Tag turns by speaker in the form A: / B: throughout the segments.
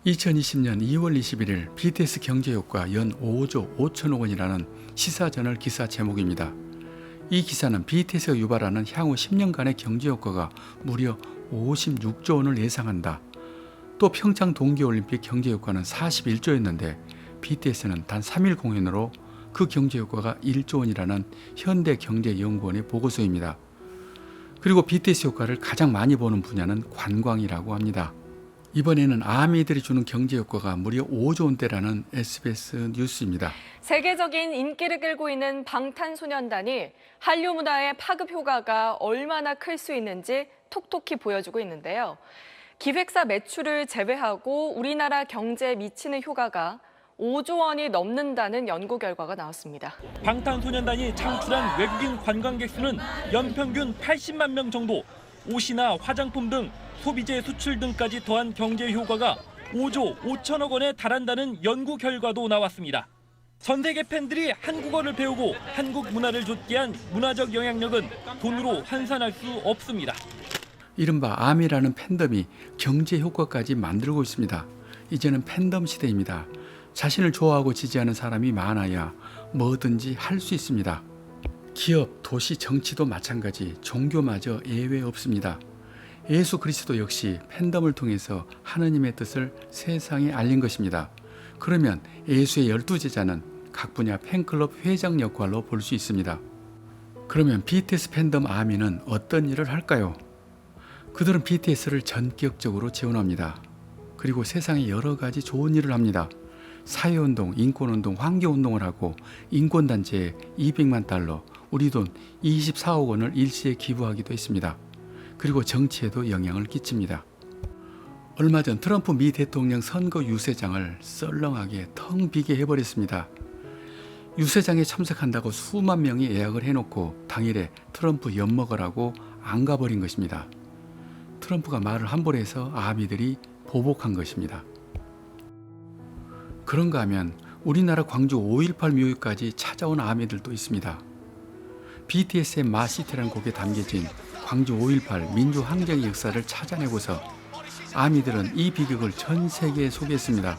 A: 2020년 2월 21일 BTS 경제효과 연 5조 5천억 원이라는 시사저널 기사 제목입니다. 이 기사는 BTS가 유발하는 향후 10년간의 경제효과가 무려 56조 원을 예상한다. 또 평창 동계올림픽 경제효과는 41조였는데 BTS는 단 3일 공연으로 그 경제효과가 1조 원이라는 현대경제연구원의 보고서입니다. 그리고 BTS 효과를 가장 많이 보는 분야는 관광이라고 합니다. 이번에는 아미들이 주는 경제효과가 무려 5조 원대라는 SBS 뉴스입니다.
B: 세계적인 인기를 끌고 있는 방탄소년단이 한류 문화의 파급 효과가 얼마나 클 수 있는지 톡톡히 보여주고 있는데요. 기획사 매출을 제외하고 우리나라 경제에 미치는 효과가 5조 원이 넘는다는 연구 결과가 나왔습니다.
C: 방탄소년단이 창출한 외국인 관광객 수는 연평균 80만 명 정도, 옷이나 화장품 등 소비재 수출 등까지 더한 경제 효과가 5조 5천억 원에 달한다는 연구 결과도 나왔습니다. 전 세계 팬들이 한국어를 배우고 한국 문화를 좇게 문화적 영향력은 돈으로 환산할 수 없습니다.
A: 이른바 아미라는 팬덤이 경제 효과까지 만들고 있습니다. 이제는 팬덤 시대입니다. 자신을 좋아하고 지지하는 사람이 많아야 뭐든지 할 수 있습니다. 기업, 도시, 정치도 마찬가지, 종교마저 예외 없습니다. 예수 그리스도 역시 팬덤을 통해서 하느님의 뜻을 세상에 알린 것입니다. 그러면 예수의 12제자는 각 분야 팬클럽 회장 역할로 볼 수 있습니다. 그러면 BTS 팬덤 아미는 어떤 일을 할까요? 그들은 BTS를 전격적으로 지원합니다. 그리고 세상에 여러 가지 좋은 일을 합니다. 사회운동, 인권운동, 환경운동을 하고 인권단체에 200만 달러, 우리 돈 24억 원을 일시에 기부하기도 했습니다. 그리고 정치에도 영향을 끼칩니다. 얼마 전 트럼프 미 대통령 선거 유세장을 썰렁하게 텅 비게 해버렸습니다. 유세장에 참석한다고 수만 명이 예약을 해놓고 당일에 트럼프 엿먹으라고 안 가버린 것입니다. 트럼프가 말을 함부로 해서 아미들이 보복한 것입니다. 그런가 하면 우리나라 광주 5.18 묘역까지 찾아온 아미들도 있습니다. BTS의 마시티라는 곡에 담겨진 광주 5.18 민주항쟁의 역사를 찾아내고서 아미들은 이 비극을 전 세계에 소개했습니다.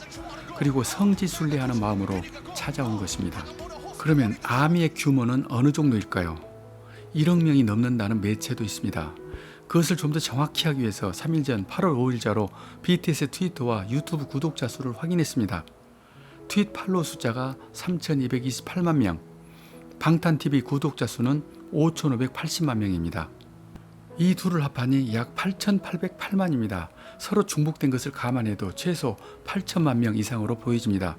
A: 그리고 성지순례하는 마음으로 찾아온 것입니다. 그러면 아미의 규모는 어느 정도일까요? 1억 명이 넘는다는 매체도 있습니다. 그것을 좀 더 정확히 하기 위해서 3일 전 8월 5일자로 BTS의 트위터와 유튜브 구독자 수를 확인했습니다. 트윗 팔로우 숫자가 3,228만 명, 방탄TV 구독자 수는 5,580만 명입니다. 이 둘을 합하니 약 8,808만입니다. 서로 중복된 것을 감안해도 최소 8천만 명 이상으로 보여집니다.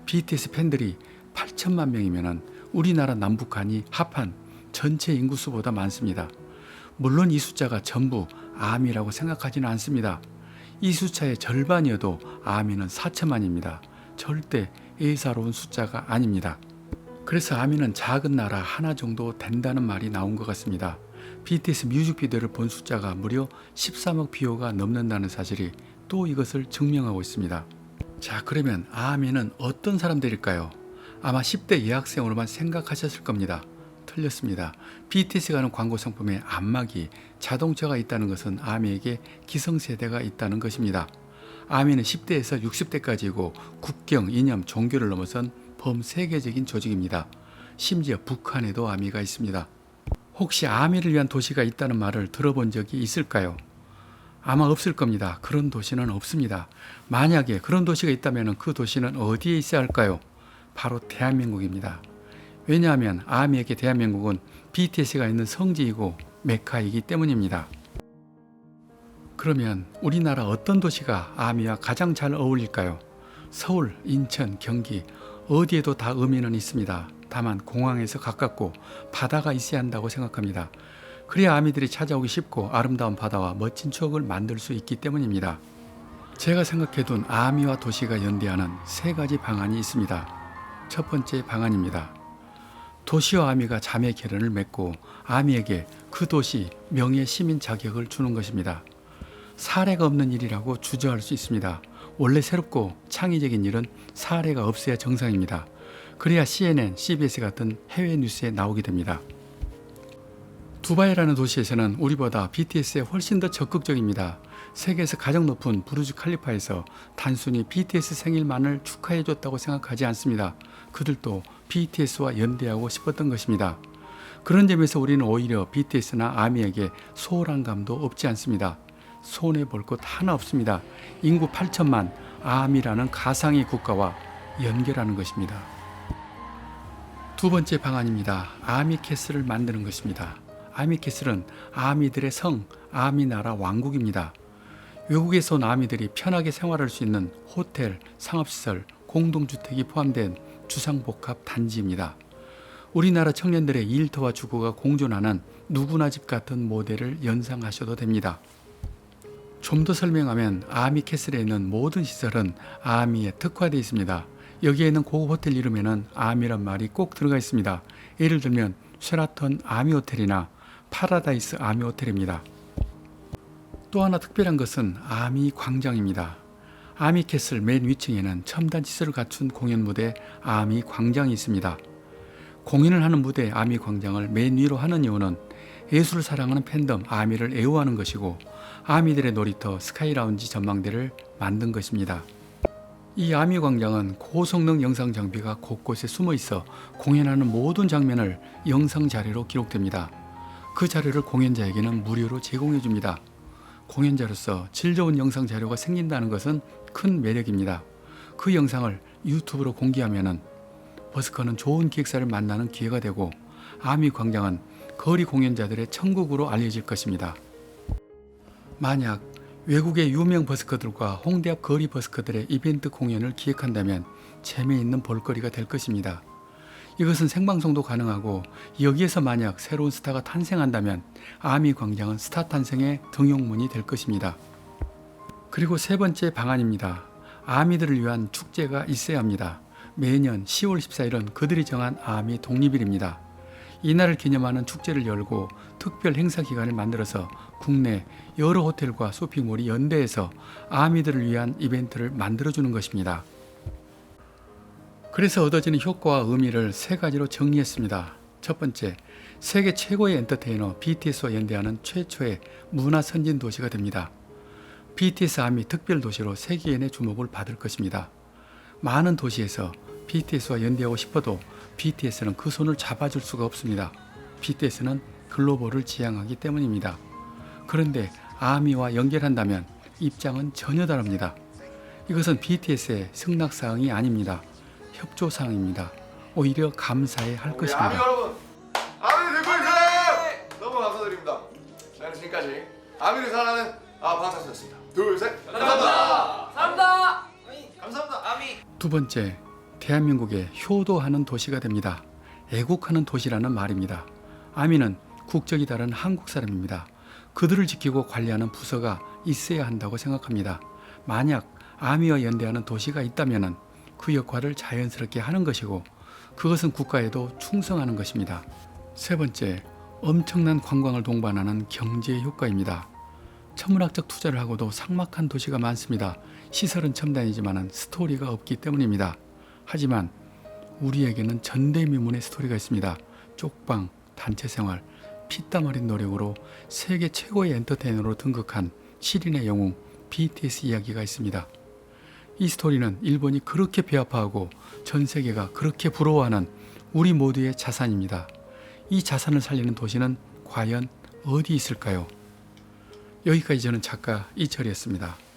A: BTS 팬들이 8천만 명이면 우리나라 남북한이 합한 전체 인구수보다 많습니다. 물론 이 숫자가 전부 아미라고 생각하지는 않습니다. 이 숫자의 절반이어도 아미는 4천만입니다. 절대 예사로운 숫자가 아닙니다. 그래서 아미는 작은 나라 하나 정도 된다는 말이 나온 것 같습니다. BTS 뮤직비디오를 본 숫자가 무려 13억 뷰가 넘는다는 사실이 또 이것을 증명하고 있습니다. 자, 그러면 아미는 어떤 사람들일까요? 아마 10대 여학생으로만 생각하셨을 겁니다. 틀렸습니다. BTS가 하는 광고 상품에 안마기, 자동차가 있다는 것은 아미에게 기성세대가 있다는 것입니다. 아미는 10대에서 60대까지이고 국경, 이념, 종교를 넘어선 범세계적인 조직입니다. 심지어 북한에도 아미가 있습니다. 혹시 아미를 위한 도시가 있다는 말을 들어본 적이 있을까요? 아마 없을 겁니다. 그런 도시는 없습니다. 만약에 그런 도시가 있다면 그 도시는 어디에 있어야 할까요? 바로 대한민국입니다. 왜냐하면 아미에게 대한민국은 BTS가 있는 성지이고 메카이기 때문입니다. 그러면 우리나라 어떤 도시가 아미와 가장 잘 어울릴까요? 서울, 인천, 경기 어디에도 다 의미는 있습니다. 다만 공항에서 가깝고 바다가 있어야 한다고 생각합니다. 그래야 아미들이 찾아오기 쉽고 아름다운 바다와 멋진 추억을 만들 수 있기 때문입니다. 제가 생각해둔 아미와 도시가 연대하는 세 가지 방안이 있습니다. 첫 번째 방안입니다. 도시와 아미가 자매 결연을 맺고 아미에게 그 도시 명예 시민 자격을 주는 것입니다. 사례가 없는 일이라고 주저할 수 있습니다. 원래 새롭고 창의적인 일은 사례가 없어야 정상입니다. 그래야 CNN, CBS 같은 해외 뉴스에 나오게 됩니다. 두바이라는 도시에서는 우리보다 BTS에 훨씬 더 적극적입니다. 세계에서 가장 높은 부르즈 칼리파에서 단순히 BTS 생일만을 축하해줬다고 생각하지 않습니다. 그들도 BTS와 연대하고 싶었던 것입니다. 그런 점에서 우리는 오히려 BTS나 아미에게 소홀한 감도 없지 않습니다. 손해볼 것 하나 없습니다. 인구 8천만 아미라는 가상의 국가와 연결하는 것입니다. 두 번째 방안입니다. 아미캐슬을 만드는 것입니다. 아미캐슬은 아미들의 성, 아미나라 왕국입니다. 외국에서 온 아미들이 편하게 생활할 수 있는 호텔, 상업시설, 공동주택이 포함된 주상복합 단지입니다. 우리나라 청년들의 일터와 주거가 공존하는 누구나 집 같은 모델을 연상하셔도 됩니다. 좀 더 설명하면 아미캐슬에 있는 모든 시설은 아미에 특화되어 있습니다. 여기에 있는 고급 호텔 이름에는 아미란 말이 꼭 들어가 있습니다. 예를 들면 쉐라턴 아미호텔이나 파라다이스 아미호텔입니다. 또 하나 특별한 것은 아미 광장입니다. 아미캐슬 맨 위층에는 첨단 시설을 갖춘 공연 무대 아미 광장이 있습니다. 공연을 하는 무대 아미 광장을 맨 위로 하는 이유는 예술을 사랑하는 팬덤 아미를 애호하는 것이고 아미들의 놀이터 스카이라운지 전망대를 만든 것입니다. 이 아미 광장은 고성능 영상 장비가 곳곳에 숨어 있어 공연하는 모든 장면을 영상 자료로 기록됩니다. 그 자료를 공연자에게는 무료로 제공해 줍니다. 공연자로서 질 좋은 영상 자료가 생긴다는 것은 큰 매력입니다. 그 영상을 유튜브로 공개하면 버스커는 좋은 기획사를 만나는 기회가 되고 아미 광장은 거리 공연자들의 천국으로 알려질 것입니다. 만약 외국의 유명 버스커들과 홍대 앞 거리 버스커들의 이벤트 공연을 기획한다면 재미있는 볼거리가 될 것입니다. 이것은 생방송도 가능하고 여기에서 만약 새로운 스타가 탄생한다면 아미 광장은 스타 탄생의 등용문이 될 것입니다. 그리고 세 번째 방안입니다. 아미들을 위한 축제가 있어야 합니다. 매년 10월 14일은 그들이 정한 아미 독립일입니다. 이날을 기념하는 축제를 열고 특별 행사 기간을 만들어서 국내 여러 호텔과 쇼핑몰이 연대해서 아미들을 위한 이벤트를 만들어주는 것입니다. 그래서 얻어지는 효과와 의미를 세 가지로 정리했습니다. 첫 번째, 세계 최고의 엔터테이너 BTS와 연대하는 최초의 문화 선진 도시가 됩니다. BTS 아미 특별 도시로 세계인의 주목을 받을 것입니다. 많은 도시에서 BTS와 연대하고 싶어도 BTS는 그 손을 잡아줄 수가 없습니다. BTS는 글로벌을 지향하기 때문입니다. 그런데 아미와 연결한다면 입장은 전혀 다릅니다. 이것은 BTS의 승낙사항이 아닙니다. 협조사항입니다. 오히려 감사해야 할 것입니다.
D: 아미 여러분, 아미를 듣고 있어요! 너무 감사드립니다. 저희는 지금까지 아미를 사랑하는 방탄소년단이었습니다. 둘, 셋! 감사합니다! 감사합니다! 아미!
A: 두 번째, 대한민국의 효도하는 도시가 됩니다. 애국하는 도시라는 말입니다. 아미는 국적이 다른 한국 사람입니다. 그들을 지키고 관리하는 부서가 있어야 한다고 생각합니다. 만약 아미와 연대하는 도시가 있다면 그 역할을 자연스럽게 하는 것이고 그것은 국가에도 충성하는 것입니다. 세 번째, 엄청난 관광을 동반하는 경제 효과입니다. 천문학적 투자를 하고도 삭막한 도시가 많습니다. 시설은 첨단이지만 스토리가 없기 때문입니다. 하지만 우리에게는 전대미문의 스토리가 있습니다. 쪽방, 단체생활, 피땀 흘린 노력으로 세계 최고의 엔터테이너로 등극한 7인의 영웅 BTS 이야기가 있습니다. 이 스토리는 일본이 그렇게 배아파하고 전 세계가 그렇게 부러워하는 우리 모두의 자산입니다. 이 자산을 살리는 도시는 과연 어디 있을까요? 여기까지 저는 작가 이철이었습니다.